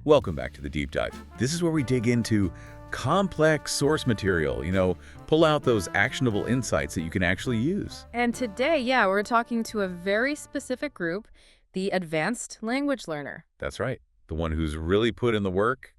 Welcome back to the Deep Dive. This is where we dig into complex source material, pull out those actionable insights that you can actually use. And today, we're talking to a very specific group, the advanced language learner. That's right. The one who's really put in the work,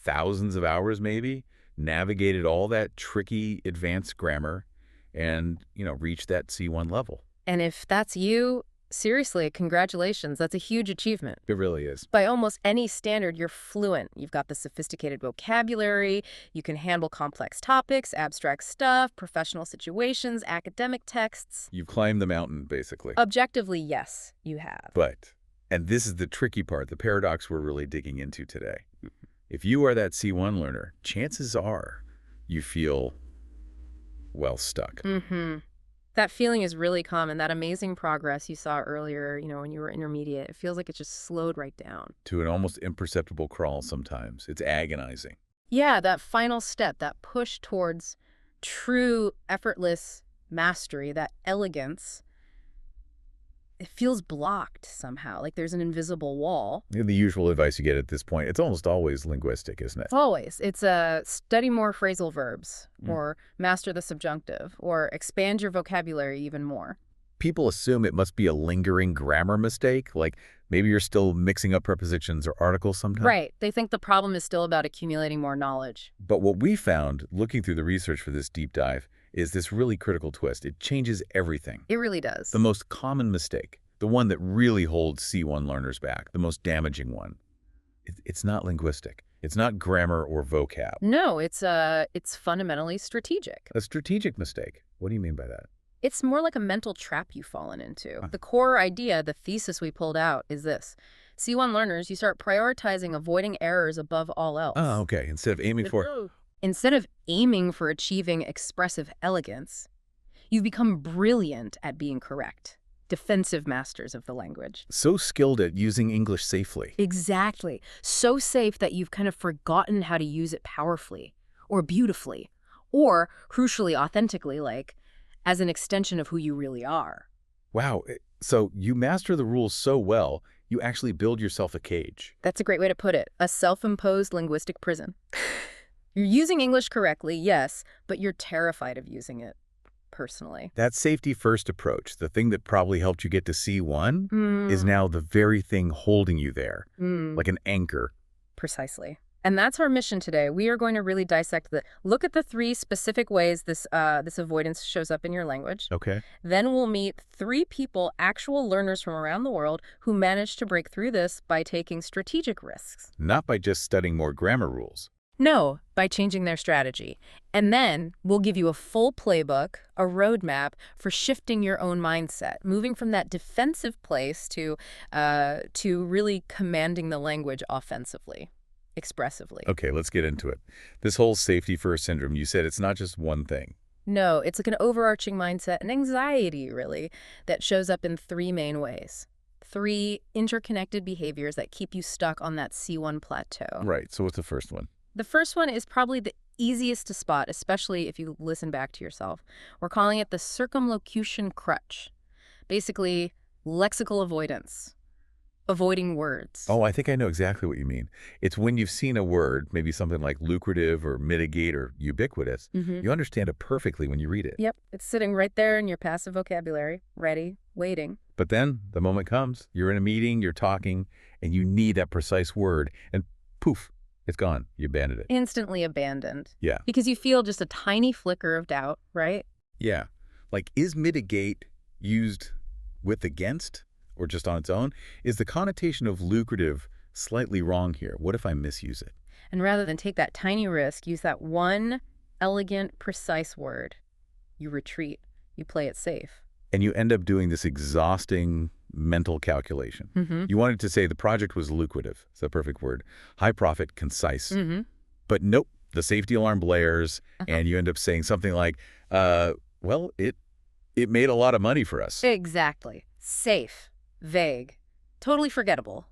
thousands of hours maybe, navigated all that tricky advanced grammar, and, reached that C1 level. And if that's you, seriously, congratulations. That's a huge achievement. It really is. By almost any standard, you're fluent. You've got the sophisticated vocabulary, you can handle complex topics, abstract stuff, professional situations, academic texts. You've climbed the mountain, basically. Objectively, yes, you have. But, and this is the tricky part, the paradox we're really digging into today. If you are that C1 learner, chances are you feel, well, stuck. That feeling is really common. That amazing progress you saw earlier, when you were intermediate, it feels like it just slowed right down. To an almost imperceptible crawl sometimes. It's agonizing. Yeah, that final step, that push towards true effortless mastery, that elegance, it feels blocked somehow, like there's an invisible wall. The usual advice you get at this point, it's almost always linguistic, isn't it? Always. It's study more phrasal verbs, or master the subjunctive, or expand your vocabulary even more. People assume it must be a lingering grammar mistake, like maybe you're still mixing up prepositions or articles sometimes. Right. They think the problem is still about accumulating more knowledge. But what we found, looking through the research for this deep dive, is this really critical twist. It changes everything. It really does. The most common mistake, the one that really holds C1 learners back, the most damaging one, it's not linguistic. It's not grammar or vocab. No, it's fundamentally strategic. A strategic mistake. What do you mean by that? It's more like a mental trap you've fallen into. The core idea, the thesis we pulled out, is this. C1 learners, you start prioritizing avoiding errors above all else. Oh, okay. Instead of aiming for achieving expressive elegance, you've become brilliant at being correct. Defensive masters of the language. So skilled at using English safely. Exactly. So safe that you've kind of forgotten how to use it powerfully, or beautifully, or, crucially, authentically, like, as an extension of who you really are. Wow. So you master the rules so well, you actually build yourself a cage. That's a great way to put it. A self-imposed linguistic prison. You're using English correctly, yes, but you're terrified of using it personally. That safety-first approach, the thing that probably helped you get to C1, is now the very thing holding you there, like an anchor. Precisely. And that's our mission today. We are going to really dissect look at the 3 specific ways this avoidance shows up in your language. Okay. Then we'll meet 3 people, actual learners from around the world, who managed to break through this by taking strategic risks. Not by just studying more grammar rules. No, by changing their strategy. And then we'll give you a full playbook, a roadmap for shifting your own mindset, moving from that defensive place to really commanding the language offensively. Expressively. Okay, let's get into it. This whole safety-first syndrome, you said it's not just one thing. No, it's like an overarching mindset, an anxiety, really, that shows up in 3 main ways. 3 interconnected behaviors that keep you stuck on that C1 plateau. Right, so what's the first one? The first one is probably the easiest to spot, especially if you listen back to yourself. We're calling it the circumlocution crutch. Basically, lexical avoidance. Avoiding words. Oh, I think I know exactly what you mean. It's when you've seen a word, maybe something like lucrative or mitigate or ubiquitous, you understand it perfectly when you read it. Yep, it's sitting right there in your passive vocabulary, ready, waiting. But then the moment comes, you're in a meeting, you're talking, and you need that precise word, and poof, it's gone. You abandoned it. Instantly abandoned. Yeah. Because you feel just a tiny flicker of doubt, right? Yeah. Like, is mitigate used with against? Or just on its own? Is the connotation of lucrative slightly wrong here? What if I misuse it? And rather than take that tiny risk, use that one elegant, precise word. You retreat. You play it safe. And you end up doing this exhausting mental calculation. You wanted to say the project was lucrative. It's the perfect word. High profit, concise. But nope, the safety alarm blares, and you end up saying something like, well, it made a lot of money for us. Exactly. Safe. Vague, totally forgettable,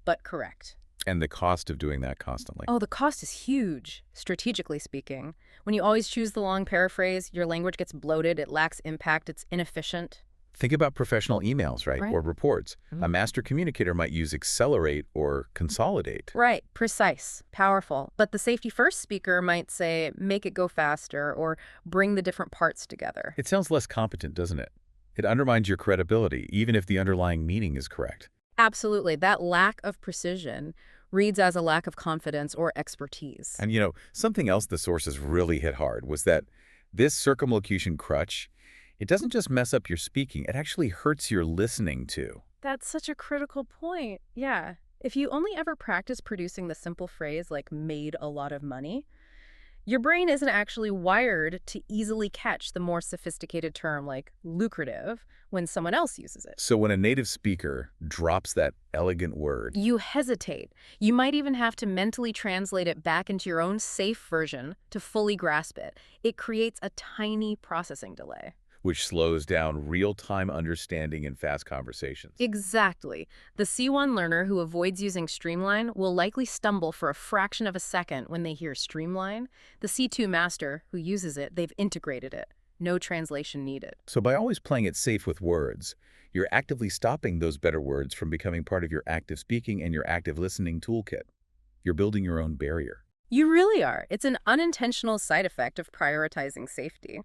but correct. And the cost of doing that constantly. Oh, the cost is huge, strategically speaking. When you always choose the long paraphrase, your language gets bloated, it lacks impact, it's inefficient. Think about professional emails, right? Right. Or reports. A master communicator might use accelerate or consolidate. Right, precise, powerful. But the safety-first speaker might say, make it go faster, or bring the different parts together. It sounds less competent, doesn't it? It undermines your credibility, even if the underlying meaning is correct. Absolutely. That lack of precision reads as a lack of confidence or expertise. And something else the sources really hit hard was that this circumlocution crutch, it doesn't just mess up your speaking, it actually hurts your listening too. That's such a critical point. Yeah. If you only ever practice producing the simple phrase like made a lot of money, your brain isn't actually wired to easily catch the more sophisticated term like lucrative when someone else uses it. So when a native speaker drops that elegant word, You hesitate. You might even have to mentally translate it back into your own safe version to fully grasp it. It creates a tiny processing delay. which slows down real-time understanding in fast conversations. Exactly. The C1 learner who avoids using streamline will likely stumble for a fraction of a second when they hear streamline. The C2 master who uses it, they've integrated it. No translation needed. So by always playing it safe with words, you're actively stopping those better words from becoming part of your active speaking and your active listening toolkit. You're building your own barrier. You really are. It's an unintentional side effect of prioritizing safety.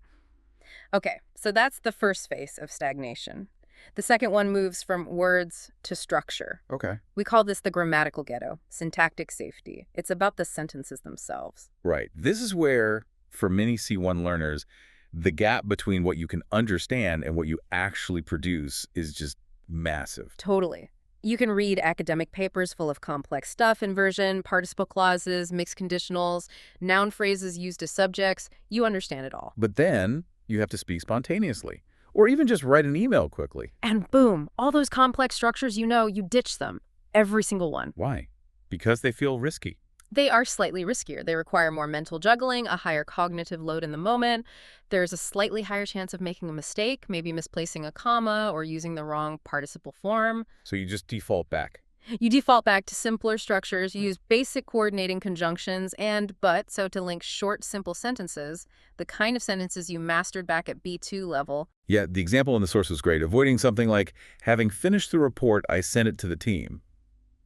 Okay, so that's the first phase of stagnation. The second one moves from words to structure. Okay. We call this the grammatical ghetto, syntactic safety. It's about the sentences themselves. Right. This is where, for many C1 learners, the gap between what you can understand and what you actually produce is just massive. Totally. You can read academic papers full of complex stuff, inversion, participle clauses, mixed conditionals, noun phrases used as subjects. You understand it all. But then you have to speak spontaneously, or even just write an email quickly. And boom, all those complex structures, you ditch them. Every single one. Why? Because they feel risky. They are slightly riskier. They require more mental juggling, a higher cognitive load in the moment. There's a slightly higher chance of making a mistake, maybe misplacing a comma or using the wrong participle form. So you just default back. You default back to simpler structures, you use basic coordinating conjunctions and but, so to link short, simple sentences, the kind of sentences you mastered back at B2 level. Yeah, the example in the source was great, avoiding something like, having finished the report, I sent it to the team,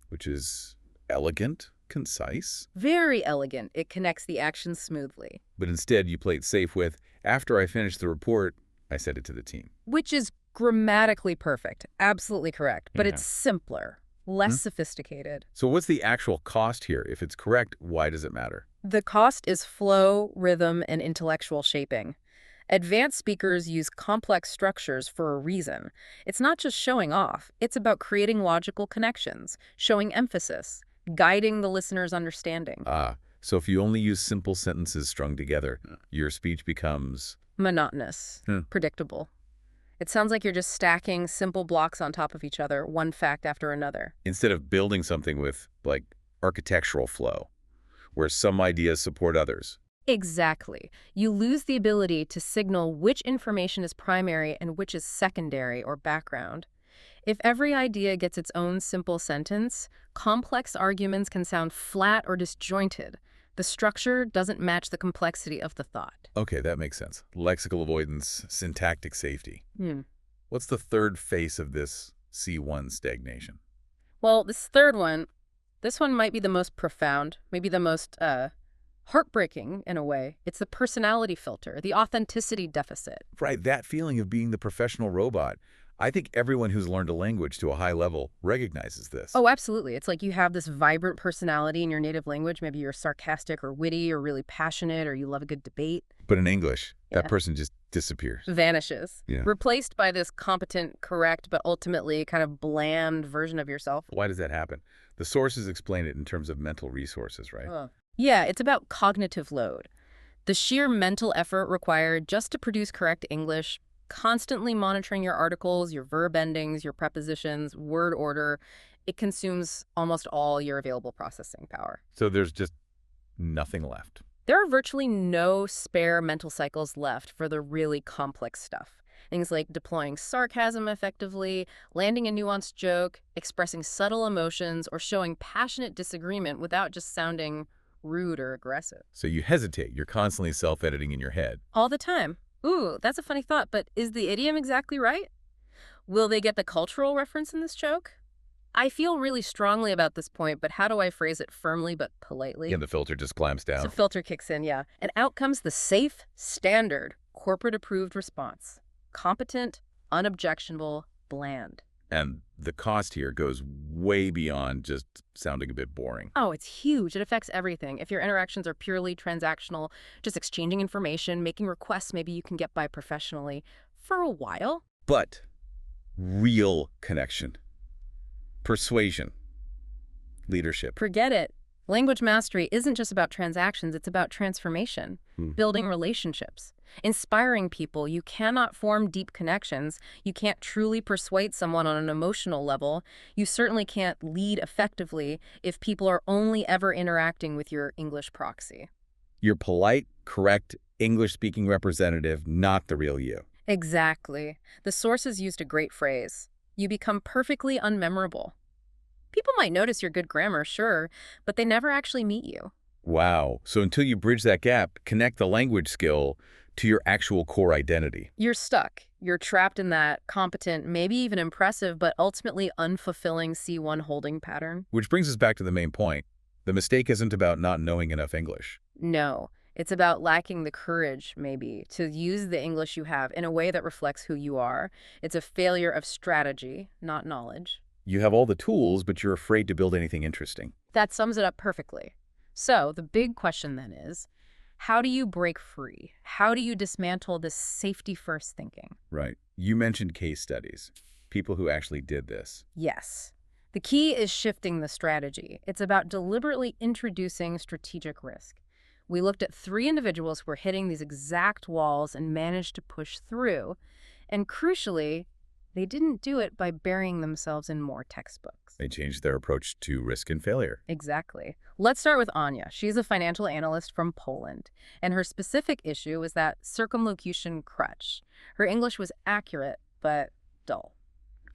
which is elegant, concise. Very elegant. It connects the actions smoothly. But instead, you play it safe with, after I finished the report, I sent it to the team. Which is grammatically perfect. Absolutely correct. But it's simpler. Less sophisticated. So what's the actual cost here? If it's correct, why does it matter? The cost is flow, rhythm, and intellectual shaping. Advanced speakers use complex structures for a reason. It's not just showing off. It's about creating logical connections, showing emphasis, guiding the listener's understanding. So if you only use simple sentences strung together, your speech becomes Monotonous, predictable. It sounds like you're just stacking simple blocks on top of each other, one fact after another. instead of building something with, like, architectural flow, where some ideas support others. Exactly. You lose the ability to signal which information is primary and which is secondary or background. If every idea gets its own simple sentence, complex arguments can sound flat or disjointed. The structure doesn't match the complexity of the thought. Okay, that makes sense. Lexical avoidance, syntactic safety. What's the third phase of this C1 stagnation? Well, this one might be the most profound, maybe the most heartbreaking in a way. It's the personality filter, the authenticity deficit. Right, that feeling of being the professional robot. I think everyone who's learned a language to a high level recognizes this. Oh, absolutely. It's like you have this vibrant personality in your native language. Maybe you're sarcastic or witty or really passionate or you love a good debate. But in English, that person just disappears. Vanishes. Yeah. Replaced by this competent, correct, but ultimately kind of bland version of yourself. Why does that happen? The sources explain it in terms of mental resources, right? Yeah, it's about cognitive load. The sheer mental effort required just to produce correct English, constantly monitoring your articles, your verb endings, your prepositions, word order, it consumes almost all your available processing power. So there's just nothing left. There are virtually no spare mental cycles left for the really complex stuff. Things like deploying sarcasm effectively, landing a nuanced joke, expressing subtle emotions, or showing passionate disagreement without just sounding rude or aggressive. So you hesitate. You're constantly self-editing in your head. All the time. Ooh, that's a funny thought, but is the idiom exactly right? Will they get the cultural reference in this joke? I feel really strongly about this point, but how do I phrase it firmly but politely? And the filter just clamps So down. filter kicks in, yeah. And out comes the safe, standard, corporate-approved response. Competent, unobjectionable, bland. And the cost here goes way beyond just sounding a bit boring. Oh, it's huge. It affects everything. If your interactions are purely transactional, just exchanging information, making requests maybe you can get by professionally for a while. But real connection, persuasion, leadership. Forget it. Language mastery isn't just about transactions, it's about transformation, building relationships, inspiring people. You cannot form deep connections. You can't truly persuade someone on an emotional level. You certainly can't lead effectively if people are only ever interacting with your English proxy. Your polite, correct, English-speaking representative, not the real you. Exactly. The sources used a great phrase. You become perfectly unmemorable. People might notice your good grammar, sure, but they never actually meet you. Wow. So until you bridge that gap, connect the language skill to your actual core identity. You're stuck. You're trapped in that competent, maybe even impressive, but ultimately unfulfilling C1 holding pattern. Which brings us back to the main point. The mistake isn't about not knowing enough English. No, it's about lacking the courage, maybe, to use the English you have in a way that reflects who you are. It's a failure of strategy, not knowledge. You have all the tools, but you're afraid to build anything interesting. That sums it up perfectly. So the big question then is, how do you break free? How do you dismantle this safety-first thinking? Right. You mentioned case studies, people who actually did this. Yes. The key is shifting the strategy. It's about deliberately introducing strategic risk. We looked at 3 individuals who were hitting these exact walls and managed to push through. And crucially, they didn't do it by burying themselves in more textbooks. They changed their approach to risk and failure. Exactly. Let's start with Anya. She's a financial analyst from Poland, and her specific issue was that circumlocution crutch. Her English was accurate, but dull,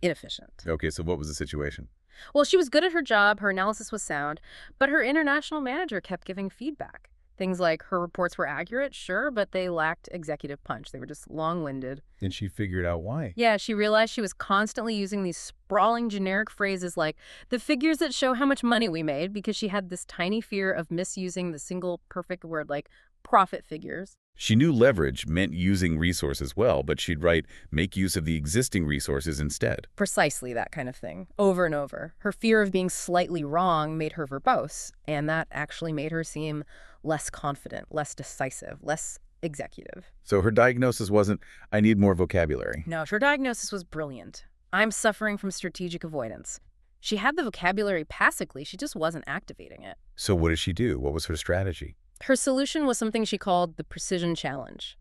inefficient. Okay, so what was the situation? Well, she was good at her job, her analysis was sound, but her international manager kept giving feedback. Things like her reports were accurate, sure, but they lacked executive punch. They were just long-winded. And she figured out why. Yeah, she realized she was constantly using these sprawling generic phrases like the figures that show how much money we made, because she had this tiny fear of misusing the single perfect word like profit figures. She knew leverage meant using resources well, but she'd write, make use of the existing resources instead. Precisely that kind of thing, over and over. Her fear of being slightly wrong made her verbose, and that actually made her seem less confident, less decisive, less executive. So her diagnosis wasn't, I need more vocabulary. No, her diagnosis was brilliant. I'm suffering from strategic avoidance. She had the vocabulary passively, she just wasn't activating it. So what did she do? What was her strategy? Her solution was something she called the precision challenge,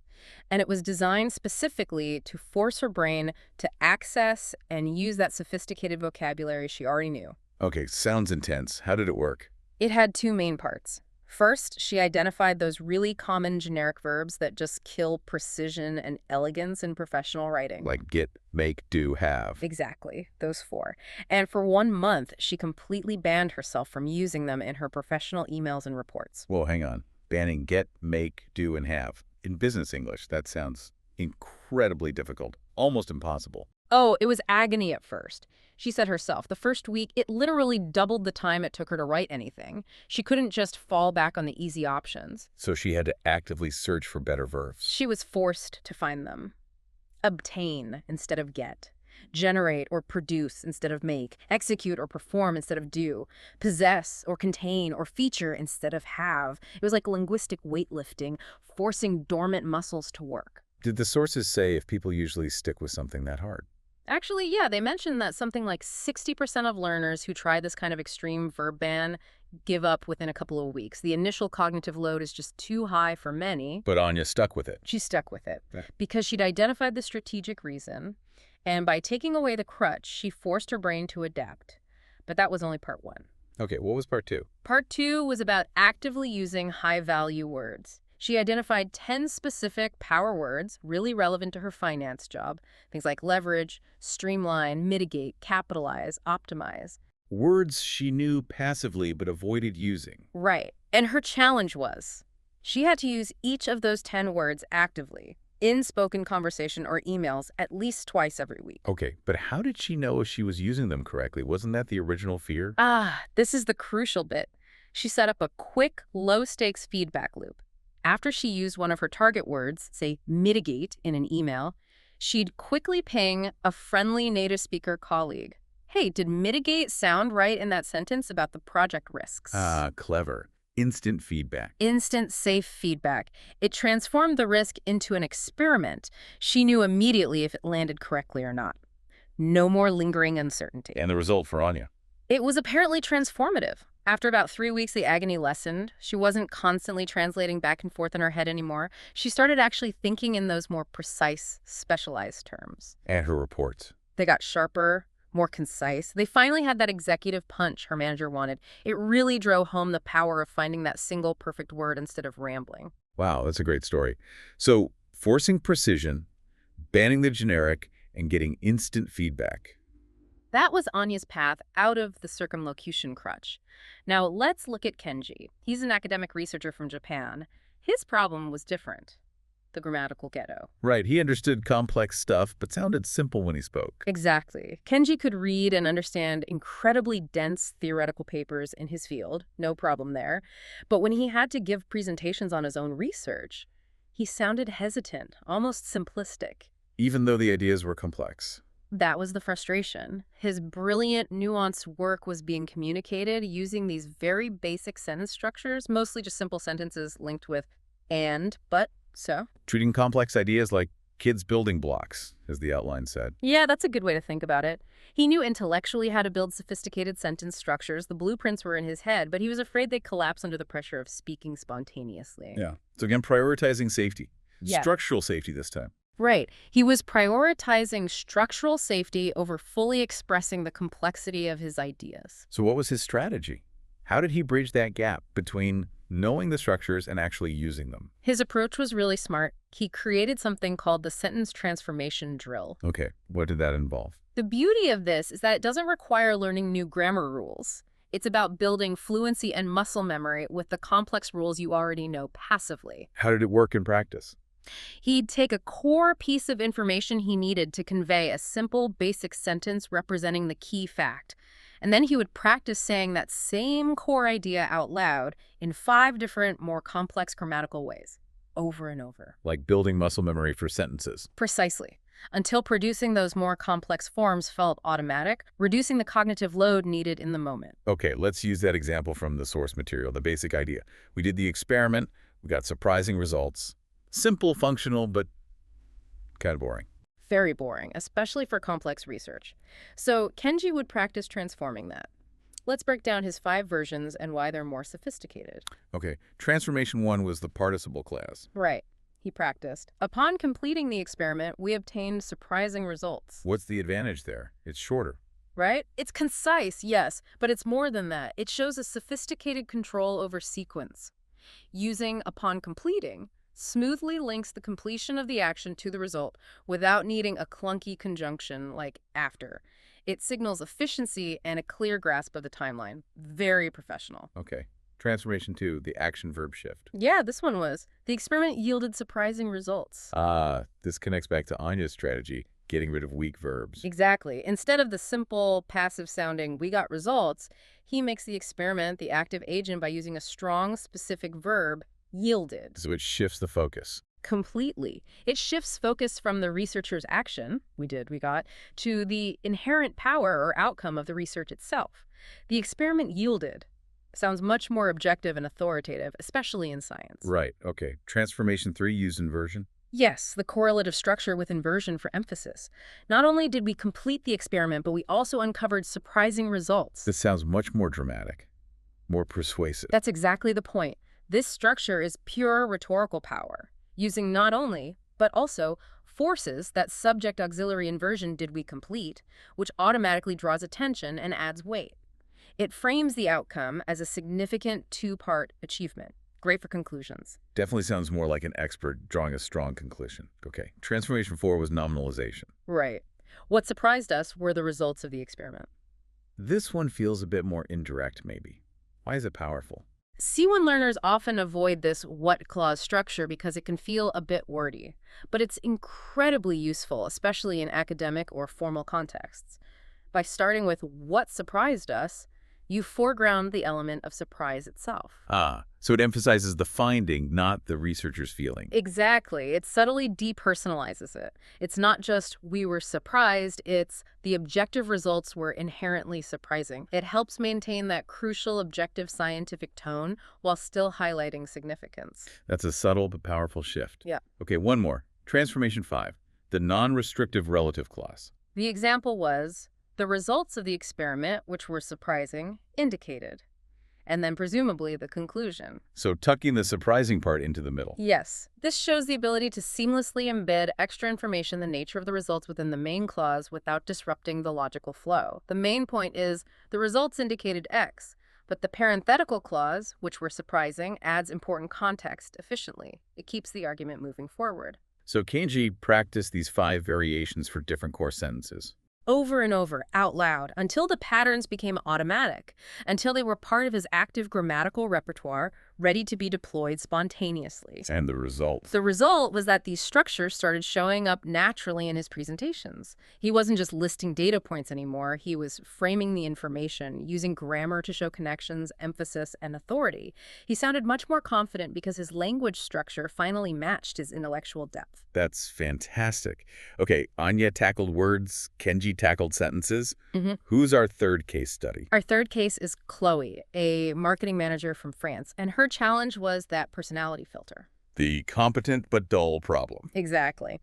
and it was designed specifically to force her brain to access and use that sophisticated vocabulary she already knew. Okay, sounds intense. How did it work? It had 2 main parts. First, she identified those really common generic verbs that just kill precision and elegance in professional writing. Like get, make, do, have. Exactly, those 4. And for 1 month, she completely banned herself from using them in her professional emails and reports. Whoa, hang on. Banning get, make, do, and have. In business English, that sounds incredibly difficult, almost impossible. Oh, it was agony at first. She said herself, the first week, it literally doubled the time it took her to write anything. She couldn't just fall back on the easy options. So she had to actively search for better verbs. She was forced to find them. Obtain instead of get. Generate or produce instead of make. Execute or perform instead of do. Possess or contain or feature instead of have. It was like linguistic weightlifting, forcing dormant muscles to work. Did the sources say if people usually stick with something that hard? Actually, yeah, they mentioned that something like 60% of learners who try this kind of extreme verb ban give up within a couple of weeks. The initial cognitive load is just too high for many. But Anya stuck with it. She stuck with it Yeah. because she'd identified the strategic reason, and by taking away the crutch, she forced her brain to adapt. But that was only part 1. Okay, what was part 2? Part 2 was about actively using high-value words. She identified 10 specific power words really relevant to her finance job. Things like leverage, streamline, mitigate, capitalize, optimize. Words she knew passively but avoided using. Right. And her challenge was, she had to use each of those 10 words actively, in spoken conversation or emails at least twice every week. Okay, but how did she know if she was using them correctly? Wasn't that the original fear? This is the crucial bit. She set up a quick, low-stakes feedback loop. After she used one of her target words, say mitigate in an email, she'd quickly ping a friendly native speaker colleague. Hey, did mitigate sound right in that sentence about the project risks? Ah, clever. Instant feedback. Instant, safe feedback. It transformed the risk into an experiment. She knew immediately if it landed correctly or not. No more lingering uncertainty. And the result for Anya? It was apparently transformative. After about 3 weeks, the agony lessened. She wasn't constantly translating back and forth in her head anymore. She started actually thinking in those more precise, specialized terms. And her reports. They got sharper, more concise. They finally had that executive punch her manager wanted. It really drove home the power of finding that single perfect word instead of rambling. Wow, that's a great story. So, forcing precision, banning the generic, and getting instant feedback. That was Anya's path out of the circumlocution crutch. Now let's look at Kenji. He's an academic researcher from Japan. His problem was different. The grammatical ghetto. Right, he understood complex stuff, but sounded simple when he spoke. Exactly. Kenji could read and understand incredibly dense theoretical papers in his field, no problem there. But when he had to give presentations on his own research, he sounded hesitant, almost simplistic. Even though the ideas were complex. That was the frustration. His brilliant, nuanced work was being communicated using these very basic sentence structures, mostly just simple sentences linked with and, but, so. Treating complex ideas like kids' building blocks, as the outline said. Yeah, that's a good way to think about it. He knew intellectually how to build sophisticated sentence structures. The blueprints were in his head, but he was afraid they'd collapse under the pressure of speaking spontaneously. Yeah. So again, prioritizing safety. Yeah. Structural safety this time. Right. He was prioritizing structural safety over fully expressing the complexity of his ideas. So what was his strategy? How did he bridge that gap between knowing the structures and actually using them? His approach was really smart. He created something called the sentence transformation drill. Okay, what did that involve? The beauty of this is that it doesn't require learning new grammar rules. It's about building fluency and muscle memory with the complex rules you already know passively. How did it work in practice? He'd take a core piece of information he needed to convey a simple, basic sentence representing the key fact. And then he would practice saying that same core idea out loud in 5 different, more complex grammatical ways, over and over. Like building muscle memory for sentences. Precisely. Until producing those more complex forms felt automatic, reducing the cognitive load needed in the moment. Okay, let's use that example from the source material, the basic idea. We did the experiment, we got surprising results. Simple, functional, but kind of boring. Very boring, especially for complex research. So Kenji would practice transforming that. Let's break down his 5 versions and why they're more sophisticated. Okay, transformation 1 was the participle class. Right. He practiced. Upon completing the experiment, we obtained surprising results. What's the advantage there? It's shorter. Right? It's concise, yes, but it's more than that. It shows a sophisticated control over sequence. Using upon completing smoothly links the completion of the action to the result without needing a clunky conjunction like after. It signals efficiency and a clear grasp of the timeline. Very professional. Okay. Transformation 2, the action-verb shift. Yeah, this one was. The experiment yielded surprising results. This connects back to Anya's strategy, getting rid of weak verbs. Exactly. Instead of the simple, passive-sounding, we got results, he makes the experiment the active agent by using a strong, specific verb, yielded. So it shifts the focus. Completely. It shifts focus from the researcher's action, we got, to the inherent power or outcome of the research itself. The experiment yielded. Sounds much more objective and authoritative, especially in science. Right, okay. Transformation 3 used inversion? Yes, the correlative structure with inversion for emphasis. Not only did we complete the experiment, but we also uncovered surprising results. This sounds much more dramatic, more persuasive. That's exactly the point. This structure is pure rhetorical power, using not only, but also forces that subject auxiliary inversion did we complete, which automatically draws attention and adds weight. It frames the outcome as a significant 2-part achievement. Great for conclusions. Definitely sounds more like an expert drawing a strong conclusion. Okay. Transformation 4 was nominalization. Right. What surprised us were the results of the experiment. This one feels a bit more indirect, maybe. Why is it powerful? C1 learners often avoid this what clause structure because it can feel a bit wordy, but it's incredibly useful, especially in academic or formal contexts. By starting with what surprised us, you foreground the element of surprise itself. So it emphasizes the finding, not the researcher's feeling. Exactly. It subtly depersonalizes it. It's not just we were surprised, it's the objective results were inherently surprising. It helps maintain that crucial objective scientific tone while still highlighting significance. That's a subtle but powerful shift. Yeah. Okay, one more. Transformation 5, the non-restrictive relative clause. The example was, the results of the experiment, which were surprising, indicated. And then presumably the conclusion. So tucking the surprising part into the middle. Yes, this shows the ability to seamlessly embed extra information, the nature of the results within the main clause without disrupting the logical flow. The main point is the results indicated X, but the parenthetical clause, which were surprising, adds important context efficiently. It keeps the argument moving forward. So Kenji practiced these 5 variations for different core sentences. Over and over, out loud, until the patterns became automatic, until they were part of his active grammatical repertoire, ready to be deployed spontaneously. And the result? The result was that these structures started showing up naturally in his presentations. He wasn't just listing data points anymore, he was framing the information, using grammar to show connections, emphasis, and authority. He sounded much more confident because his language structure finally matched his intellectual depth. That's fantastic. Okay, Anya tackled words, Kenji tackled sentences. Who's our third case study? Our third case is Chloe, a marketing manager from France, and her challenge was that personality filter. The competent but dull problem. Exactly.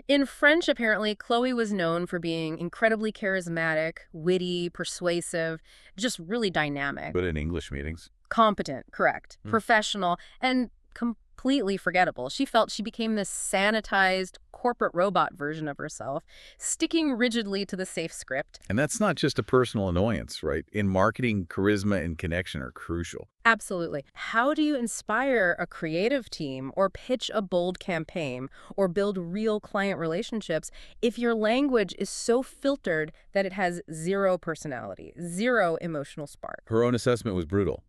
In French, apparently, Chloe was known for being incredibly charismatic, witty, persuasive, just really dynamic. But in English meetings? Competent, correct. Professional, and completely forgettable. She felt she became this sanitized corporate robot version of herself, sticking rigidly to the safe script. And that's not just a personal annoyance, right? In marketing, charisma and connection are crucial. Absolutely. How do you inspire a creative team or pitch a bold campaign or build real client relationships if your language is so filtered that it has zero personality, zero emotional spark? Her own assessment was brutal.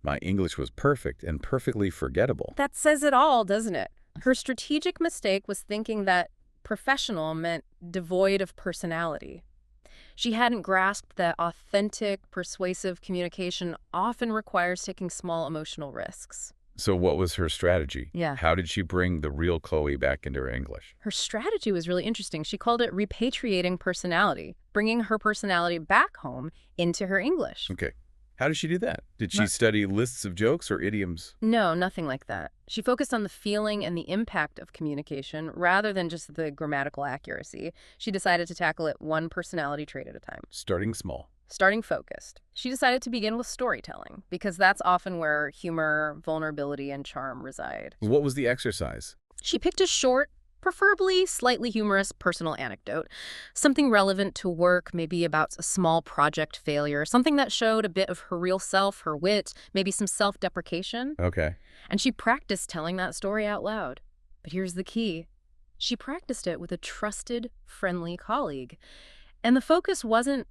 My English was perfect and perfectly forgettable. That says it all, doesn't it? Her strategic mistake was thinking that professional meant devoid of personality. She hadn't grasped that authentic, persuasive communication often requires taking small emotional risks. So what was her strategy? Yeah. How did she bring the real Chloe back into her English? Her strategy was really interesting. She called it repatriating personality, bringing her personality back home into her English. Okay. How did she do that? Did she study lists of jokes or idioms? No, nothing like that. She focused on the feeling and the impact of communication rather than just the grammatical accuracy. She decided to tackle it one personality trait at a time. Starting small. Starting focused. She decided to begin with storytelling because that's often where humor, vulnerability, and charm reside. What was the exercise? She picked a short, preferably slightly humorous personal anecdote, something relevant to work, maybe about a small project failure, something that showed a bit of her real self, her wit, maybe some self-deprecation. Okay. And she practiced telling that story out loud. But here's the key. She practiced it with a trusted, friendly colleague. And the focus wasn't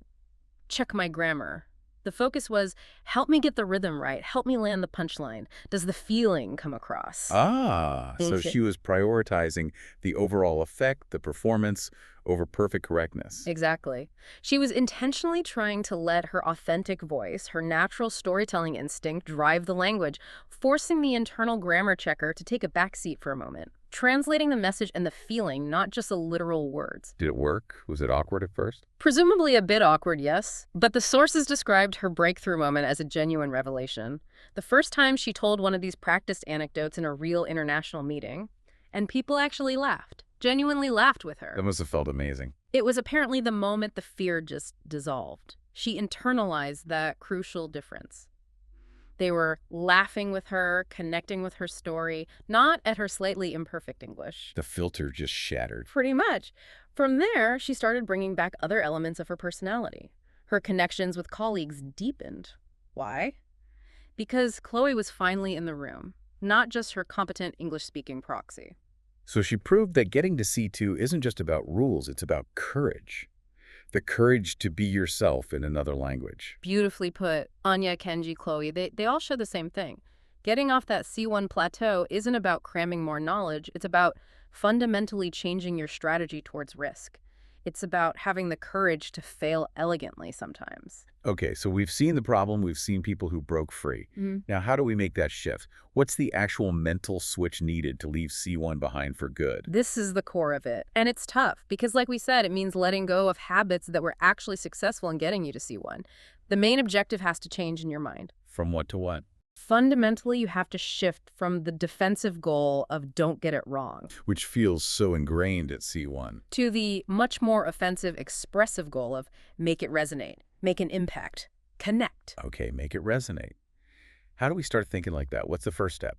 check my grammar. The focus was, help me get the rhythm right. Help me land the punchline. Does the feeling come across? So she was prioritizing the overall effect, the performance, over perfect correctness. Exactly. She was intentionally trying to let her authentic voice, her natural storytelling instinct, drive the language, forcing the internal grammar checker to take a backseat for a moment, translating the message and the feeling, not just the literal words. Did it work? Was it awkward at first? Presumably a bit awkward, yes, but the sources described her breakthrough moment as a genuine revelation. The first time she told one of these practiced anecdotes in a real international meeting, and people actually laughed, genuinely laughed with her. That must have felt amazing. It was apparently the moment the fear just dissolved. She internalized that crucial difference. They were laughing with her, connecting with her story, not at her slightly imperfect English. The filter just shattered. Pretty much. From there, she started bringing back other elements of her personality. Her connections with colleagues deepened. Why? Because Chloe was finally in the room, not just her competent English-speaking proxy. So she proved that getting to C2 isn't just about rules, it's about courage. The courage to be yourself in another language. Beautifully put. Anya, Kenji, Chloe, they all show the same thing. Getting off that C1 plateau isn't about cramming more knowledge. It's about fundamentally changing your strategy towards risk. It's about having the courage to fail elegantly sometimes. Okay, so we've seen the problem. We've seen people who broke free. Now, how do we make that shift? What's the actual mental switch needed to leave C1 behind for good? This is the core of it. And it's tough because, like we said, it means letting go of habits that were actually successful in getting you to C1. The main objective has to change in your mind. From what to what? Fundamentally, you have to shift from the defensive goal of don't get it wrong Which feels so ingrained at C1. to the much more offensive, expressive goal of make it resonate, make an impact, connect. Okay, make it resonate. How do we start thinking like that? What's the first step?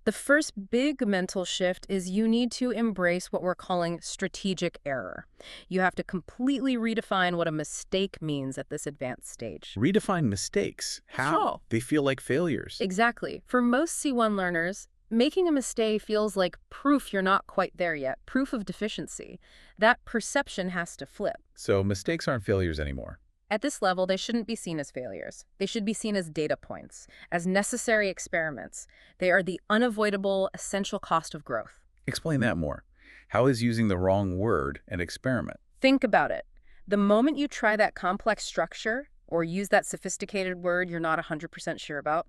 The first big mental shift is you need to embrace what we're calling strategic error. You have to completely redefine what a mistake means at this advanced stage. Redefine mistakes. How? Sure. They feel like failures. Exactly. For most C1 learners, making a mistake feels like proof you're not quite there yet, proof of deficiency. That perception has to flip. So mistakes aren't failures anymore. At this level, they shouldn't be seen as failures. They should be seen as data points, as necessary experiments. They are the unavoidable, essential cost of growth. Explain that more. How is using the wrong word an experiment? Think about it. The moment you try that complex structure or use that sophisticated word you're not 100% sure about,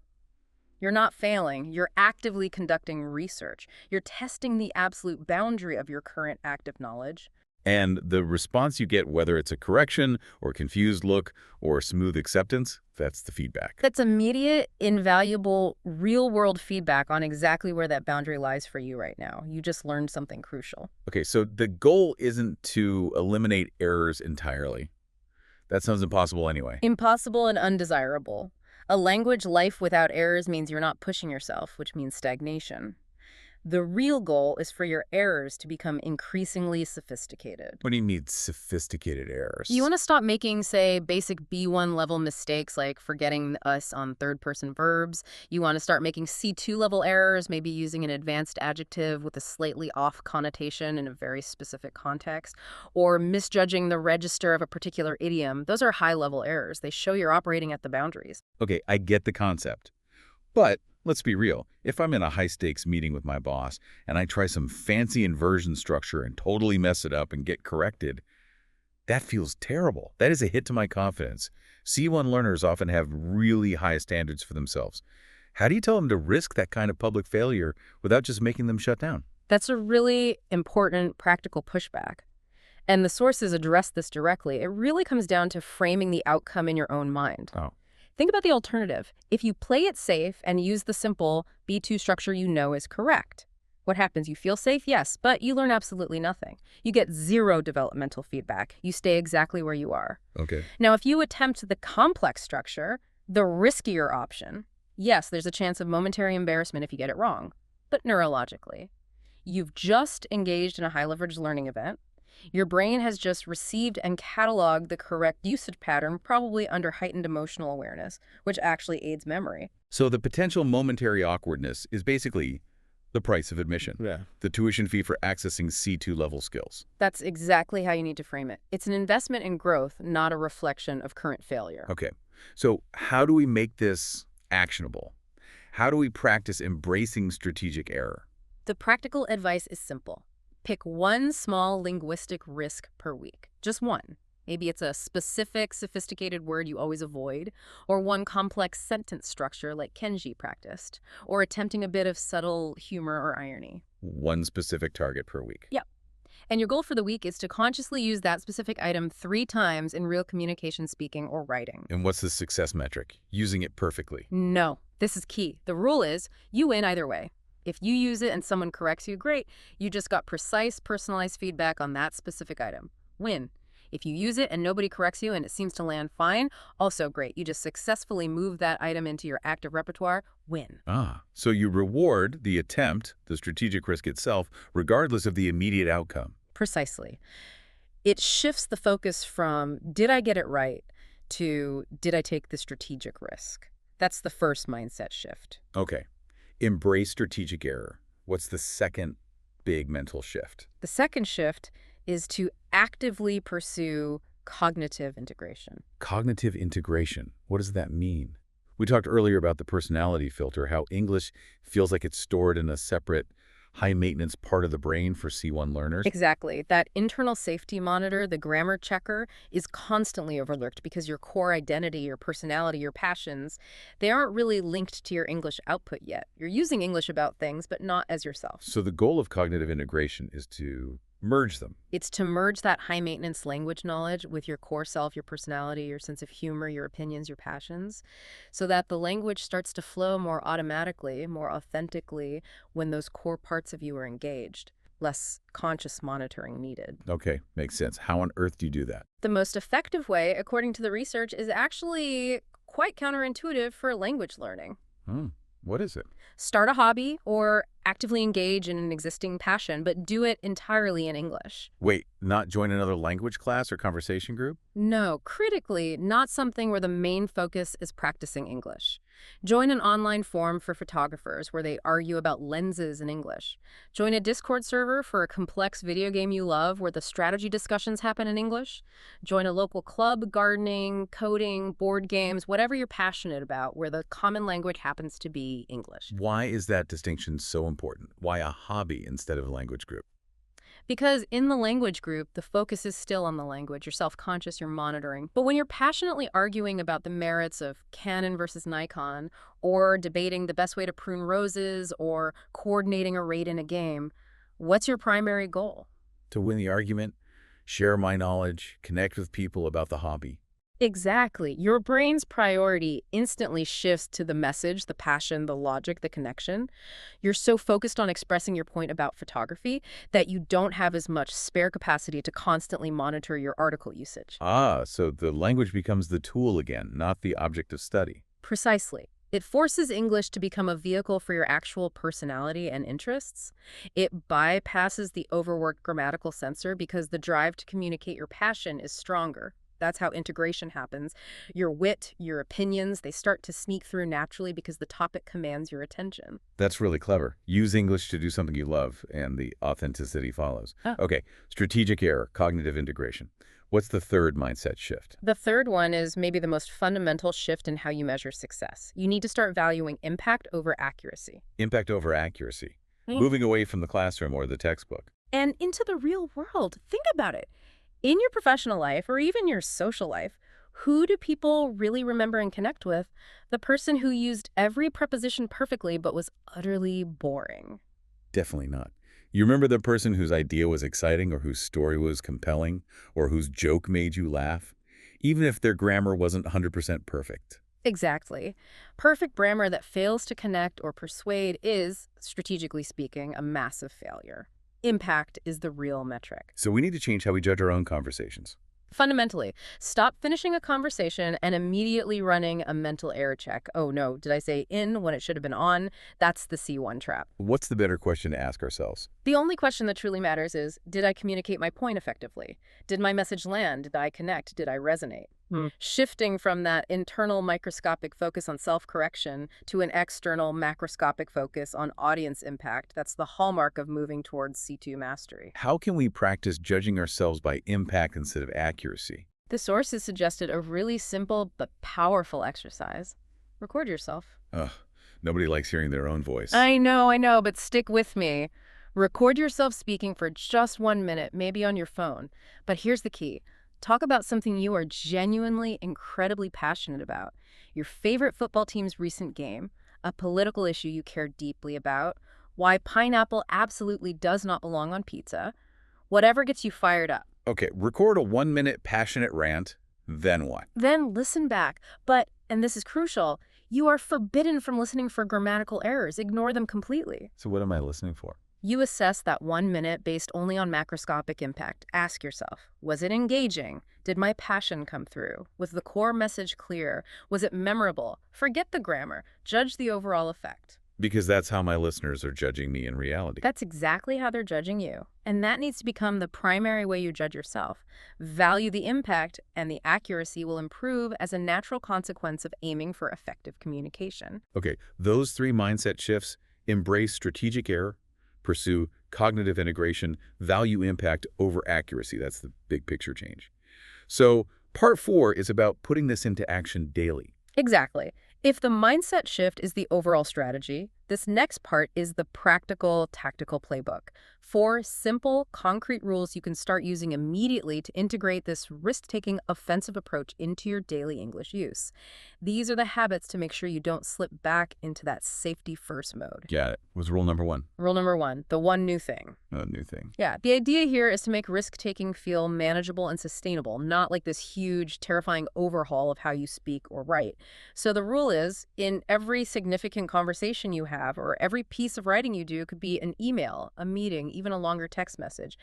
you're not failing. You're actively conducting research. You're testing the absolute boundary of your current active knowledge. And the response you get, whether it's a correction or confused look or smooth acceptance, that's the feedback. That's immediate, invaluable, real-world feedback on exactly where that boundary lies for you right now. You just learned something crucial. Okay, so the goal isn't to eliminate errors entirely. That sounds impossible anyway. Impossible and undesirable. A language life without errors means you're not pushing yourself, which means stagnation. The real goal is for your errors to become increasingly sophisticated. What do you mean sophisticated errors? You want to stop making, say, basic B1 level mistakes like forgetting us on third-person verbs. You want to start making C2 level errors, maybe using an advanced adjective with a slightly off connotation in a very specific context, or misjudging the register of a particular idiom. Those are high-level errors. They show you're operating at the boundaries. Okay, I get the concept. But let's be real. If I'm in a high-stakes meeting with my boss and I try some fancy inversion structure and totally mess it up and get corrected, that feels terrible. That is a hit to my confidence. C1 learners often have really high standards for themselves. How do you tell them to risk that kind of public failure without just making them shut down? That's a really important practical pushback. And the sources address this directly. It really comes down to framing the outcome in your own mind. Oh. Think about the alternative. If you play it safe and use the simple B2 structure you know is correct, what happens? You feel safe? Yes, but you learn absolutely nothing. You get zero developmental feedback. You stay exactly where you are. Okay. Now, if you attempt the complex structure, the riskier option, yes, there's a chance of momentary embarrassment if you get it wrong, but neurologically. You've just engaged in a high-leverage learning event. Your brain has just received and cataloged the correct usage pattern, probably under heightened emotional awareness, which actually aids memory. So the potential momentary awkwardness is basically the price of admission. Yeah. The tuition fee for accessing C2 level skills. That's exactly how you need to frame it. It's an investment in growth, not a reflection of current failure. Okay. So how do we make this actionable? How do we practice embracing strategic error? The practical advice is simple. Pick one small linguistic risk per week. Just one. Maybe it's a specific, sophisticated word you always avoid, or one complex sentence structure like Kenji practiced, or attempting a bit of subtle humor or irony. One specific target per week. Yep. And your goal for the week is to consciously use that specific item 3 times in real communication, speaking, or writing. And what's the success metric? Using it perfectly. No, this is key. The rule is you win either way. If you use it and someone corrects you, great. You just got precise, personalized feedback on that specific item. Win. If you use it and nobody corrects you and it seems to land fine, also great. You just successfully move that item into your active repertoire. Win. So you reward the attempt, the strategic risk itself, regardless of the immediate outcome. Precisely. It shifts the focus from, did I get it right, to, did I take the strategic risk? That's the first mindset shift. Okay. Embrace strategic error. What's the second big mental shift? The second shift is to actively pursue Cognitive integration. Cognitive integration. What does that mean? We talked earlier about the personality filter, how English feels like it's stored in a separate, high-maintenance part of the brain for C1 learners. Exactly. That internal safety monitor, the grammar checker, is constantly overlooked because your core identity, your personality, your passions, they aren't really linked to your English output yet. You're using English about things, but not as yourself. So the goal of cognitive integration is to merge them. It's to merge that high-maintenance language knowledge with your core self, your personality, your sense of humor, your opinions, your passions, so that the language starts to flow more automatically, more authentically when those core parts of you are engaged. Less conscious monitoring needed. Okay, makes sense. How on earth do you do that? The most effective way, according to the research, is actually quite counterintuitive for language learning. What is it? Start a hobby or actively engage in an existing passion, but do it entirely in English. Wait, not join another language class or conversation group? No, critically, not something where the main focus is practicing English. Join an online forum for photographers where they argue about lenses in English. Join a Discord server for a complex video game you love where the strategy discussions happen in English. Join a local club, gardening, coding, board games, whatever you're passionate about, where the common language happens to be English. Why is that distinction so important? Why a hobby instead of a language group? Because in the language group, the focus is still on the language. You're self-conscious, you're monitoring. But when you're passionately arguing about the merits of Canon versus Nikon, or debating the best way to prune roses, or coordinating a raid in a game, what's your primary goal? To win the argument, share my knowledge, connect with people about the hobby. Exactly. Your brain's priority instantly shifts to the message, the passion, the logic, the connection. You're so focused on expressing your point about photography that you don't have as much spare capacity to constantly monitor your article usage. So the language becomes the tool again, not the object of study. Precisely. It forces English to become a vehicle for your actual personality and interests. It bypasses the overworked grammatical censor because the drive to communicate your passion is stronger. That's how integration happens. Your wit, your opinions, they start to sneak through naturally because the topic commands your attention. That's really clever. Use English to do something you love, and the authenticity follows. Oh. Okay, strategic error, cognitive integration. What's the third mindset shift? The third one is maybe the most fundamental shift in how you measure success. You need to start valuing impact over accuracy. Impact over accuracy. Moving away from the classroom or the textbook. And into the real world. Think about it. In your professional life or even your social life, who do people really remember and connect with? The person who used every preposition perfectly but was utterly boring. Definitely not. You remember the person whose idea was exciting or whose story was compelling or whose joke made you laugh, even if their grammar wasn't 100% perfect. Exactly. Perfect grammar that fails to connect or persuade is, strategically speaking, a massive failure. Impact is the real metric. So we need to change how we judge our own conversations. Fundamentally, stop finishing a conversation and immediately running a mental error check. Oh no, did I say in when it should have been on? That's the C1 trap. What's the better question to ask ourselves? The only question that truly matters is, did I communicate my point effectively? Did my message land? Did I connect? Did I resonate? Shifting from that internal microscopic focus on self-correction to an external macroscopic focus on audience impact, that's the hallmark of moving towards C2 mastery. How can we practice judging ourselves by impact instead of accuracy? The sources suggested a really simple but powerful exercise. Record yourself. Ugh, nobody likes hearing their own voice. I know, but stick with me. Record yourself speaking for just 1 minute, maybe on your phone. But here's the key. Talk about something you are genuinely, incredibly passionate about. Your favorite football team's recent game, a political issue you care deeply about, why pineapple absolutely does not belong on pizza, whatever gets you fired up. Okay, record a 1-minute passionate rant, then what? Then listen back. But, and this is crucial, you are forbidden from listening for grammatical errors. Ignore them completely. So what am I listening for? You assess that 1 minute based only on macroscopic impact. Ask yourself, was it engaging? Did my passion come through? Was the core message clear? Was it memorable? Forget the grammar. Judge the overall effect. Because that's how my listeners are judging me in reality. That's exactly how they're judging you. And that needs to become the primary way you judge yourself. Value the impact, and the accuracy will improve as a natural consequence of aiming for effective communication. Okay, those 3 mindset shifts: embrace strategic error, pursue cognitive integration, value impact over accuracy. That's the big picture change. So part 4 is about putting this into action daily. Exactly. If the mindset shift is the overall strategy, this next part is the practical, tactical playbook. 4 simple, concrete rules you can start using immediately to integrate this risk-taking, offensive approach into your daily English use. These are the habits to make sure you don't slip back into that safety-first mode. Got it. Was rule number 1. Rule number 1, the one new thing. A new thing. Yeah, the idea here is to make risk-taking feel manageable and sustainable, not like this huge, terrifying overhaul of how you speak or write. So the rule is, in every significant conversation you have, or every piece of writing you do, it could be an email, a meeting, even a longer text message.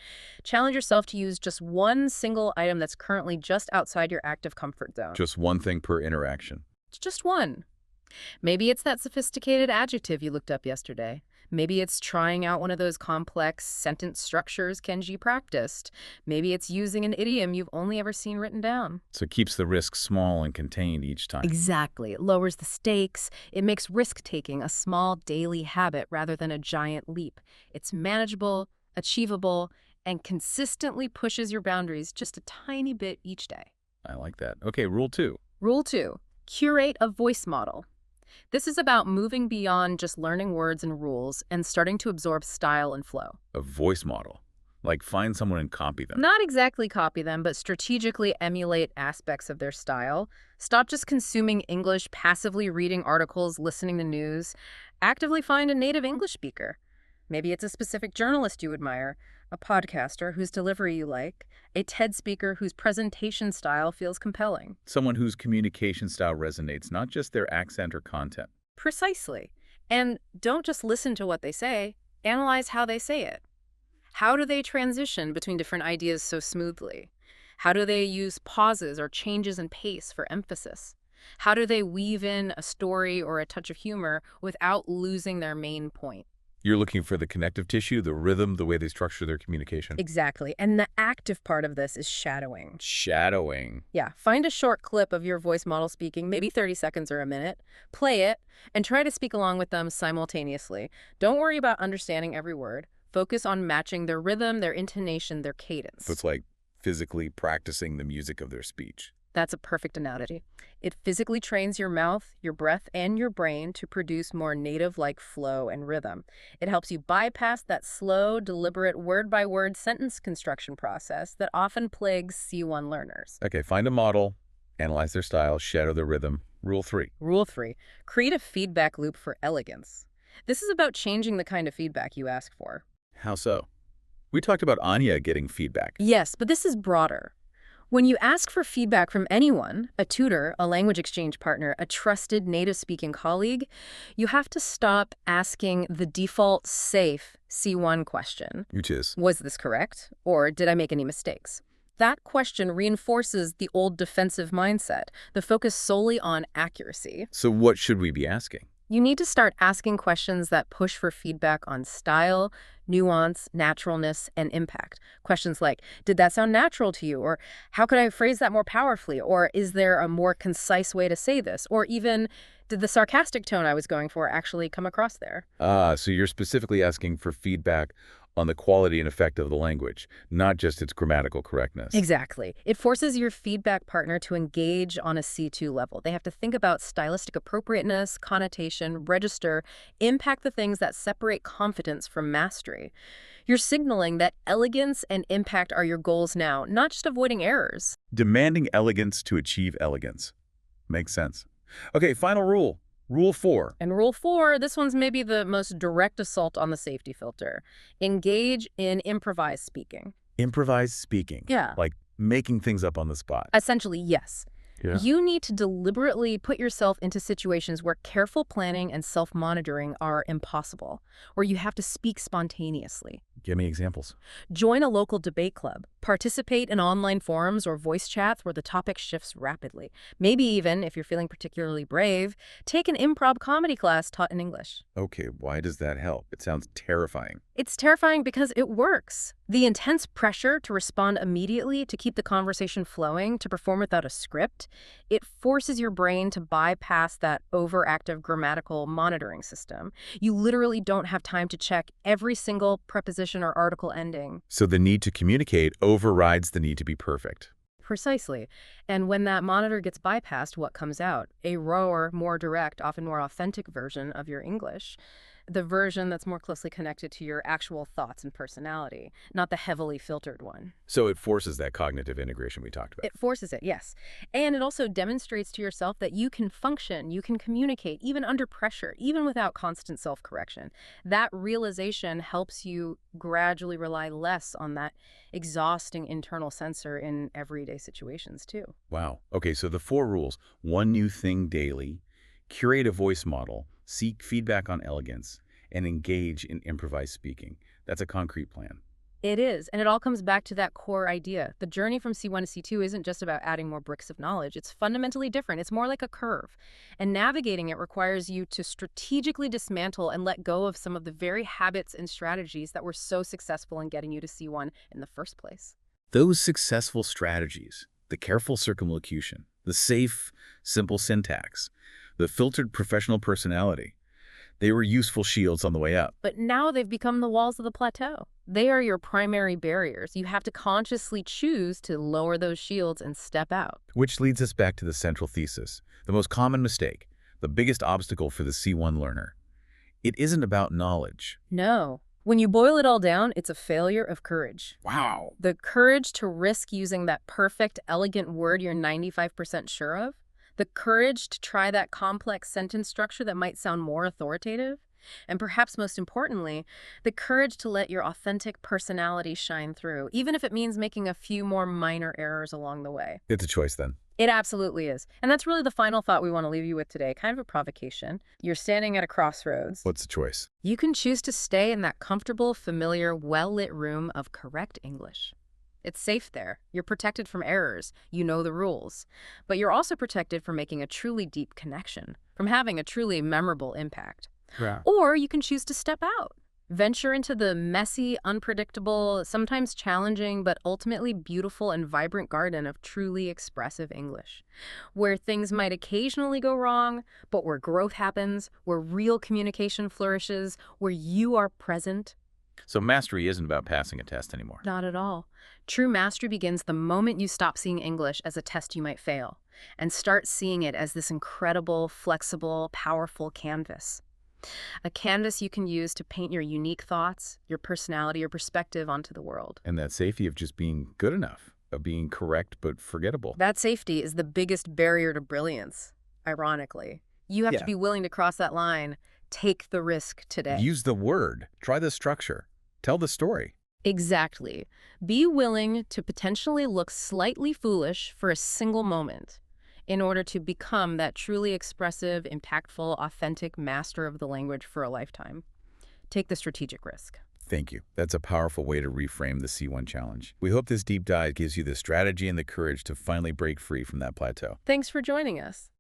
Challenge yourself to use just one single item that's currently just outside your active comfort zone. Just one thing per interaction. It's just one. Maybe it's that sophisticated adjective you looked up yesterday. Maybe it's trying out one of those complex sentence structures Kenji practiced. Maybe it's using an idiom you've only ever seen written down. So it keeps the risk small and contained each time. Exactly. It lowers the stakes. It makes risk-taking a small daily habit rather than a giant leap. It's manageable, achievable, and consistently pushes your boundaries just a tiny bit each day. I like that. Okay, rule 2. Rule 2, curate a voice model. This is about moving beyond just learning words and rules and starting to absorb style and flow. A voice model. Like find someone and copy them. Not exactly copy them, but strategically emulate aspects of their style. Stop just consuming English, passively reading articles, listening to news. Actively find a native English speaker. Maybe it's a specific journalist you admire, a podcaster whose delivery you like, a TED speaker whose presentation style feels compelling. Someone whose communication style resonates, not just their accent or content. Precisely. And don't just listen to what they say, analyze how they say it. How do they transition between different ideas so smoothly? How do they use pauses or changes in pace for emphasis? How do they weave in a story or a touch of humor without losing their main point? You're looking for the connective tissue, the rhythm, the way they structure their communication. Exactly. And the active part of this is shadowing. Shadowing. Yeah. Find a short clip of your voice model speaking, maybe 30 seconds or a minute. Play it and try to speak along with them simultaneously. Don't worry about understanding every word. Focus on matching their rhythm, their intonation, their cadence. So it's like physically practicing the music of their speech. That's a perfect analogy. It physically trains your mouth, your breath, and your brain to produce more native-like flow and rhythm. It helps you bypass that slow, deliberate, word-by-word sentence construction process that often plagues C1 learners. Okay, find a model, analyze their style, shadow their rhythm. Rule 3. Rule 3. Create a feedback loop for elegance. This is about changing the kind of feedback you ask for. How so? We talked about Anya getting feedback. Yes, but this is broader. When you ask for feedback from anyone, a tutor, a language exchange partner, a trusted native-speaking colleague, you have to stop asking the default safe C1 question. Which is? Was this correct? Or did I make any mistakes? That question reinforces the old defensive mindset, the focus solely on accuracy. So what should we be asking? You need to start asking questions that push for feedback on style, nuance, naturalness, and impact. Questions like, did that sound natural to you? Or how could I phrase that more powerfully? Or is there a more concise way to say this? Or even, did the sarcastic tone I was going for actually come across there? So you're specifically asking for feedback on the quality and effect of the language, not just its grammatical correctness. Exactly. It forces your feedback partner to engage on a C2 level. They have to think about stylistic appropriateness, connotation, register, impact the things that separate confidence from mastery. You're signaling that elegance and impact are your goals now, not just avoiding errors. Demanding elegance to achieve elegance. Makes sense. Okay, final rule. Rule 4. And rule 4, this one's maybe the most direct assault on the safety filter. Engage in improvised speaking. Improvised speaking. Yeah. Like making things up on the spot. Essentially, yes. Yeah. You need to deliberately put yourself into situations where careful planning and self-monitoring are impossible, where you have to speak spontaneously. Give me examples. Join a local debate club. Participate in online forums or voice chats where the topic shifts rapidly. Maybe even, if you're feeling particularly brave, take an improv comedy class taught in English. Okay, why does that help? It sounds terrifying. It's terrifying because it works. The intense pressure to respond immediately, to keep the conversation flowing, to perform without a script, it forces your brain to bypass that overactive grammatical monitoring system. You literally don't have time to check every single preposition or article ending. So the need to communicate overrides the need to be perfect. Precisely. And when that monitor gets bypassed, what comes out? A rawer, more direct, often more authentic version of your English. The version that's more closely connected to your actual thoughts and personality, not the heavily filtered one. So it forces that cognitive integration we talked about. It forces it, yes. And it also demonstrates to yourself that you can function, you can communicate, even under pressure, even without constant self-correction. That realization helps you gradually rely less on that exhausting internal censor in everyday situations, too. Wow. Okay, so the 4 rules. 1 new thing daily, curate a voice model, seek feedback on elegance, and engage in improvised speaking. That's a concrete plan. It is, and it all comes back to that core idea. The journey from C1 to C2 isn't just about adding more bricks of knowledge. It's fundamentally different. It's more like a curve. And navigating it requires you to strategically dismantle and let go of some of the very habits and strategies that were so successful in getting you to C1 in the first place. Those successful strategies, the careful circumlocution, the safe, simple syntax, the filtered professional personality, they were useful shields on the way up. But now they've become the walls of the plateau. They are your primary barriers. You have to consciously choose to lower those shields and step out. Which leads us back to the central thesis, the most common mistake, the biggest obstacle for the C1 learner. It isn't about knowledge. No. When you boil it all down, it's a failure of courage. Wow. The courage to risk using that perfect, elegant word you're 95% sure of. The courage to try that complex sentence structure that might sound more authoritative. And perhaps most importantly, the courage to let your authentic personality shine through, even if it means making a few more minor errors along the way. It's a choice then. It absolutely is. And that's really the final thought we want to leave you with today, kind of a provocation. You're standing at a crossroads. What's the choice? You can choose to stay in that comfortable, familiar, well-lit room of correct English. It's safe there. You're protected from errors. You know the rules. But you're also protected from making a truly deep connection, from having a truly memorable impact. Yeah. Or you can choose to step out. Venture into the messy, unpredictable, sometimes challenging, but ultimately beautiful and vibrant garden of truly expressive English, where things might occasionally go wrong, but where growth happens, where real communication flourishes, where you are present. So mastery isn't about passing a test anymore. Not at all. True mastery begins the moment you stop seeing English as a test you might fail and start seeing it as this incredible, flexible, powerful canvas. A canvas you can use to paint your unique thoughts, your personality, your perspective onto the world. And that safety of just being good enough, of being correct but forgettable. That safety is the biggest barrier to brilliance, ironically. You have to be willing to cross that line. Take the risk today. Use the word. Try the structure. Tell the story. Exactly. Be willing to potentially look slightly foolish for a single moment in order to become that truly expressive, impactful, authentic master of the language for a lifetime. Take the strategic risk. Thank you. That's a powerful way to reframe the C1 challenge. We hope this deep dive gives you the strategy and the courage to finally break free from that plateau. Thanks for joining us.